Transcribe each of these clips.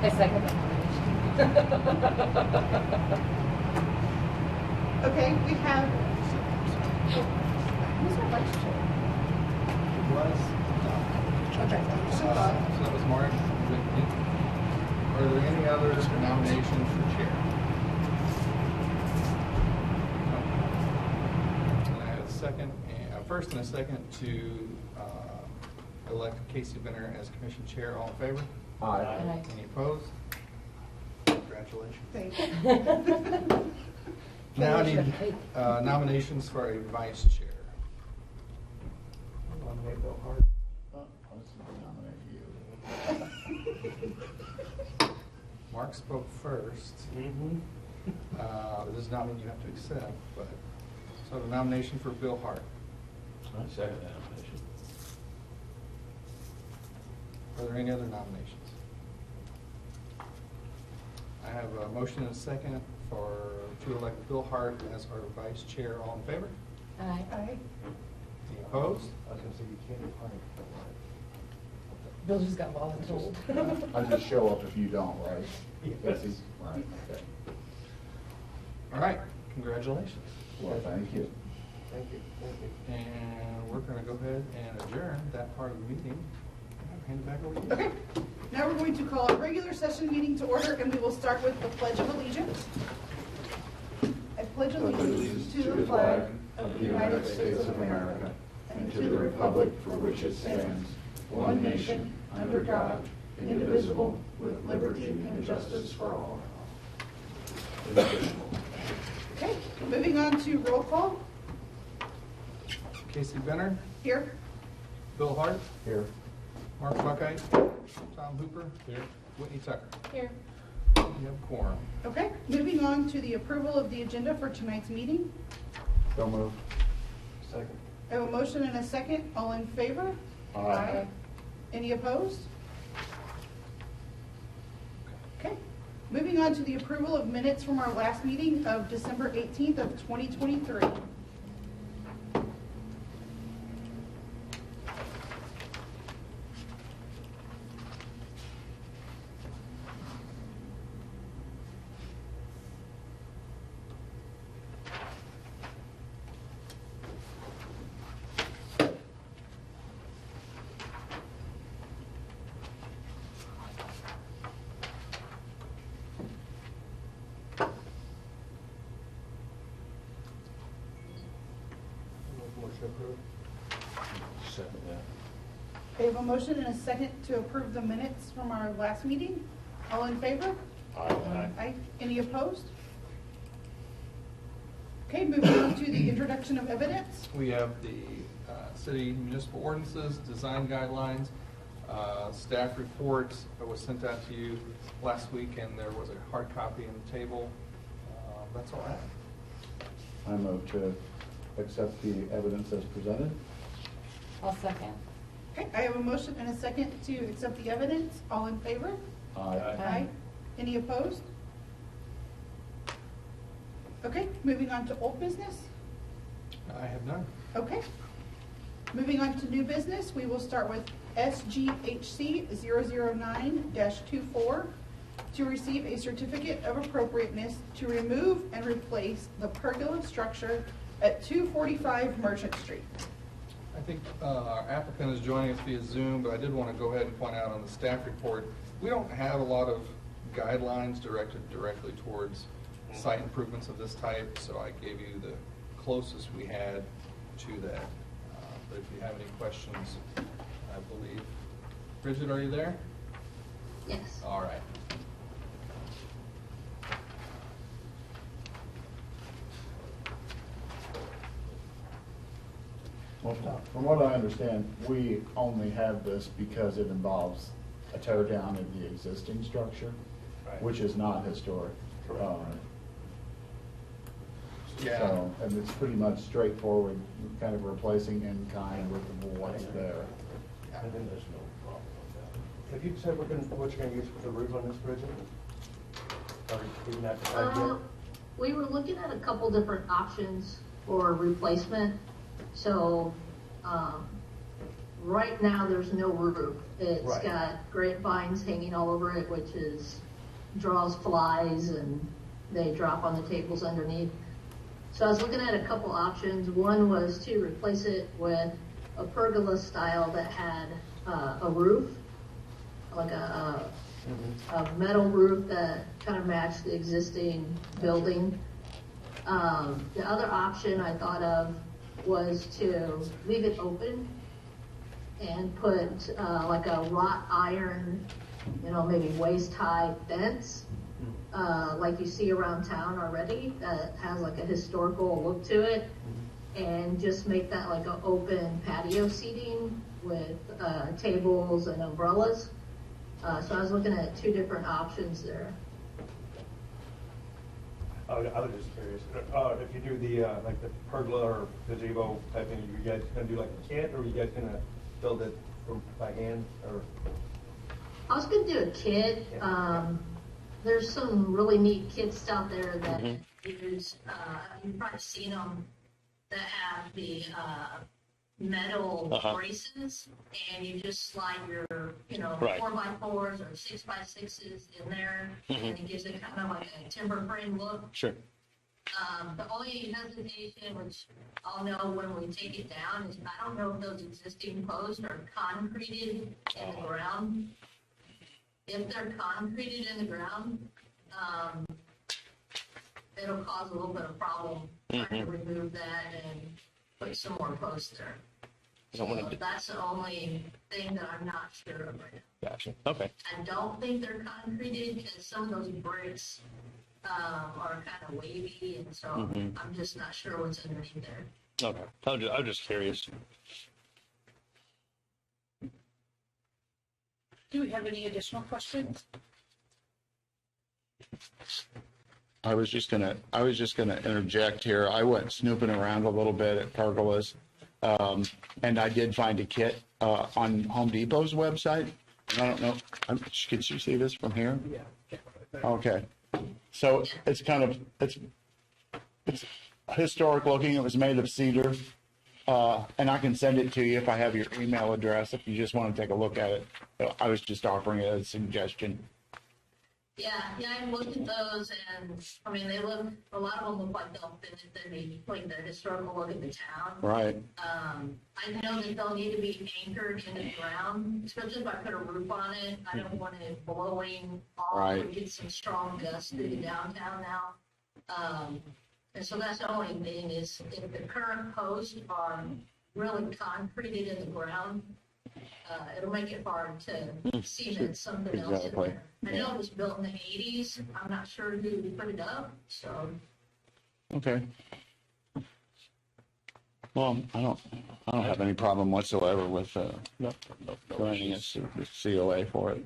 I second that Okay, we have, who's our vice chair? It was. Okay, So that was Mark. Are there any other nominations for chair? No. And I had a first and a second to elect Casey Benner as commission chair. All in favor? Aye. Any opposed? Congratulations. Thank you. Now I need nominations for a vice chair. Nominate Bill Hart. Mark spoke first. It does not mean you have to accept, but so the nomination for Bill Hart. I second that nomination. Are there any other nominations? I have a motion and a second to elect Bill Hart as our vice chair. All in favor? Aye. Aye. Any opposed? I was going to say you can't appoint. Bill just got voluntold. I just show up if you don't, right? Yes. Right, okay. All right. Congratulations. Well, thank you. Thank you. Thank you. And we're going to go ahead and adjourn that part of the meeting. I'll hand it back over to you. Okay, now we're going to call a regular session meeting to order, and we will start with the Pledge of Allegiance. I pledge allegiance to the flag of the United States of America and to the republic for which it stands, one nation, under God, indivisible, with liberty and justice for all. Okay, moving on to roll call. Casey Benner, Here. Bill Hart, Here. Mark Buckeye, Tom Hooper, here. Whitney Tucker. Here. You have quorum. Okay, moving on to the approval of the agenda for tonight's meeting. So move. Second. I have a motion and a second. All in favor? Aye. Any opposed? Okay. Moving on to the approval of minutes from our last meeting of December 18th of 2023. Motion approved. Second that. I have a motion and a second to approve the minutes from our last meeting. All in favor? Aye. Aye. Any opposed? Okay, moving on to the introduction of evidence. We have the city municipal ordinances, design guidelines, staff report that was sent out to you last week, and there was a hard copy in the table. That's all I have. I move to accept the evidence as presented. I'll second. Okay, I have a motion and a second to accept the evidence. All in favor? Aye. Aye. Any opposed? Okay, moving on to old business. I have none. Okay. Moving on to new business, we will start with SGHC 009-24 to receive a certificate of appropriateness to remove and replace the pergola structure at 245 Merchant Street. I think our applicant is joining us via Zoom, but I did want to go ahead and point out on the staff report, we don't have a lot of guidelines directed directly towards site improvements of this type, so I gave you the closest we had to that. But if you have any questions, I believe. Bridget, are you there? Yes. All right. Well, from what I understand, we only have this because it involves a tear down of the existing structure, Right. which is not historic. Correct. Yeah. So, and it's pretty much straightforward, kind of replacing in kind with what's there. And then there's no problem with that. Have you said what you're going to use for the roof on this, Bridget? Or you not decided yet? We were looking at a couple different options for replacement. So right now there's no roof. It's Right. got grapevines hanging all over it, which draws flies and they drop on the tables underneath. So I was looking at a couple options. One was to replace it with a pergola style that had a roof, like a metal roof that kind of matched the existing building. The other option I thought of was to leave it open and put like a wrought iron, maybe waist-high fence, like you see around town already, that has like a historical look to it, and just make that like an open patio seating with tables and umbrellas. So I was looking at two different options there. I was just curious, if you do the, like the pergola or gazebo type thing, you guys gonna do like a kit, or are you guys gonna build it by hand, or? I was gonna do a kit. There's some really neat kits out there that use, you've probably seen them, that have the metal braces, and you just slide your, Right. 4x4s or 6x6s in there, and it gives it kind of like a timber frame look. Sure. The only hesitation, which I'll know when we take it down, is I don't know if those existing posts are concreted in the ground. If they're concreted in the ground, it'll cause a little bit of problem trying to remove that and put some more posts there. So that's the only thing that I'm not sure of right now. Gotcha. Okay. I don't think they're concreted because some of those bricks are kind of wavy, and so I'm just not sure what's underneath there. Okay. I was just curious. Do we have any additional questions? I was just gonna interject here. I went snooping around a little bit at pergolas, and I did find a kit on Home Depot's website. And I don't know, can you see this from here? Yeah. Okay, so it's historic looking. It was made of cedar, and I can send it to you if I have your email address if you just want to take a look at it. I was just offering it as a suggestion. Yeah, I looked at those, and I mean, a lot of them look like they'll fit like the historical look of the town. Right. I know that they'll need to be anchored in the ground, especially if I put a roof on it. I don't want it blowing off. Right. We get some strong gusts through the downtown now. And so that's the only thing is if the current posts are really concreted in the ground, it'll make it hard to cement something else in Exactly. there. I know it was built in the 80s. I'm not sure who put it up, so. Okay. Well, I don't have any problem whatsoever with granting us the COA for it.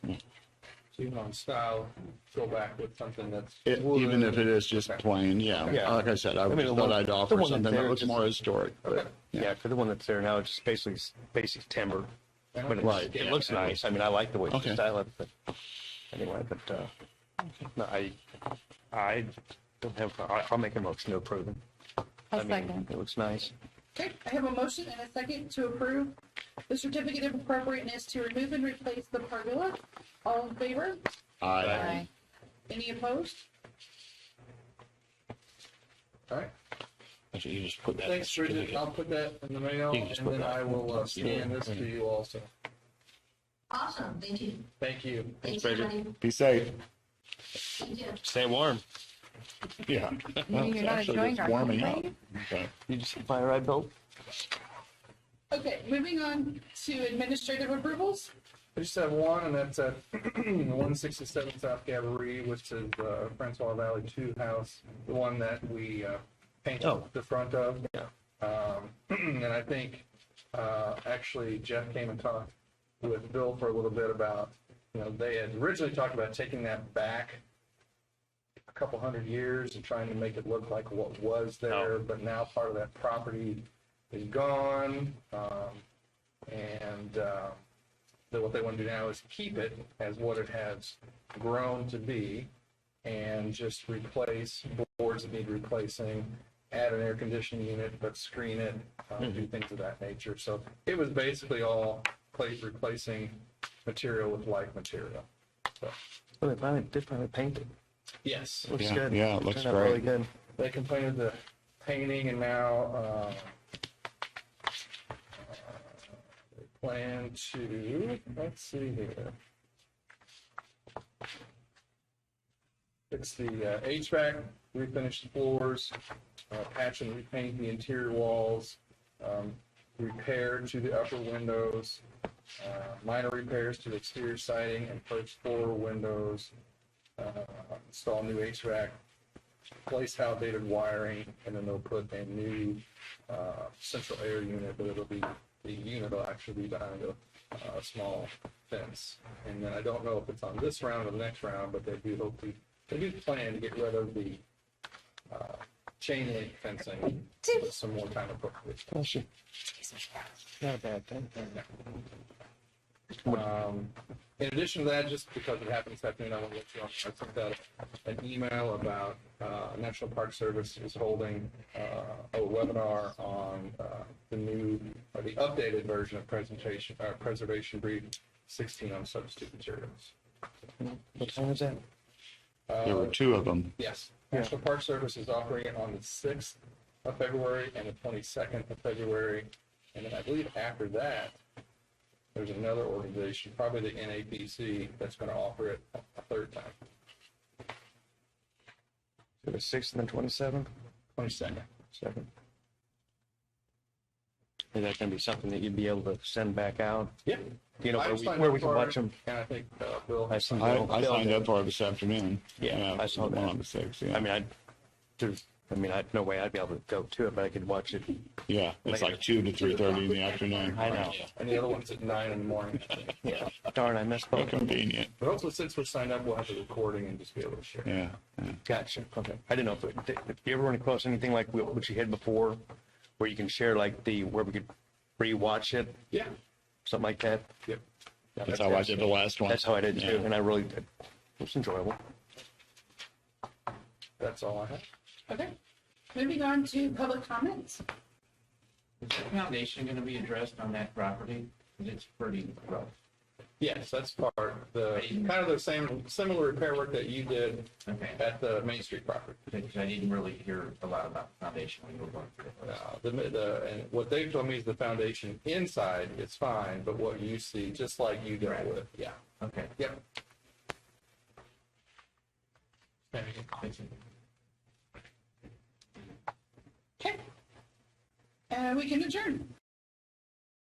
So even on style, go back with something that's. Even if it is just plain, yeah. Yeah. Like I said, I mean, just the thought one- I'd the offer one something that's that there looks just- more historic. Okay. But, Yeah, because the one that's there now is just basically basic timber, but Right. it looks nice. I mean, I like the way Okay. you style it, but anyway, no, I don't have. I'll make a motion to approve it. I'll second. It looks nice. Okay, I have a motion and a second to approve the certificate of appropriateness to remove and replace the pergola. All in favor? Aye. Any opposed? All right. Actually, you just put that. Thanks, Bridget. I'll put that in the mail, You can just and put then that I will on scan this to you also. Awesome, thank you. Thank you. Thanks, Bridget. everybody. Be safe. Thank you. Stay warm. Yeah. You're not Actually, enjoying it's our warming up. company? Okay. You just fire right, Bill? Okay, moving on to administrative approvals. I just have one, and that's at 167 South Gabourey, which is Francois Valley 2 house, the one that we painted Oh. the front of. Yeah. And I think actually Jeff came and talked with Bill for a little bit about, they had originally talked about taking that back a couple hundred years and trying to make it look like what was there, but now part of that property is gone. What they want to do now is keep it as what it has grown to be and just replace boards that need replacing add an air conditioning unit, but screen it, do things of that nature. So it was basically all replacing material with like material. So, Well, they did finally paint it. yes. Looks Yeah, good. yeah, it looks Turned out really great. good. They completed the painting and now they plan to, let's see here. Fix the HVAC, refinish the floors, patch and repaint the interior walls, repair to the upper windows, minor repairs to the exterior siding and first floor windows, install new HVAC, place outdated wiring, and then they'll put a new central air unit, but the unit will actually be behind a small fence. And then I don't know if it's on this round or the next round, but they do plan to get rid of the chain link fencing with some more time appropriate. Bless you. Not a bad thing. In addition to that, just because it happened this afternoon, I want to let you know, I sent out an email about National Park Service is holding a webinar on the new, or the updated version of Preservation Brief 16 on substitute materials. What time is that? There were two of them. Yes. National Park Service is offering it on the 6th of February and the 22nd of February. And then I believe after that, there's another organization, probably the NAPC, that's going to offer it a third time. So the 6th and the 27th? 22nd. 7th. Is that going to be something that you'd be able to send back out? Yeah. You know, I where signed we up can for watch it, them? And I think Bill. I signed I up. signed up for it this afternoon. Yeah, I saw one that. on the 6th, yeah. No way I'd be able to go to it, but I could watch it. Yeah, it's later. like 2 to 3:30 in the afternoon. I know. And the other one's at 9 in the morning. Yeah. Darn, I missed How both. convenient. But hopefully, since we're signed up, we'll have the recording and just be able to share. Yeah, yeah. Gotcha. Okay. I didn't know if you ever run across anything like what you had before, where you can share like where we could re-watch it, Yeah. something like that. Yep. That's how I did the last one. That's how I did too, Yeah. and I really did. It was enjoyable. That's all I have. Okay. Moving on to public comments. Is the foundation going to be addressed on that property? Because it's pretty rough. Yes, that's part, kind of the similar repair work that you did Okay. at the Main Street property. Because I didn't really hear a lot about the foundation when you were going through it. And what they've told me is the foundation inside is fine, but what you see, just like you dealt Right. with, yeah. Okay. Yep. Thank you. Okay. And we can adjourn.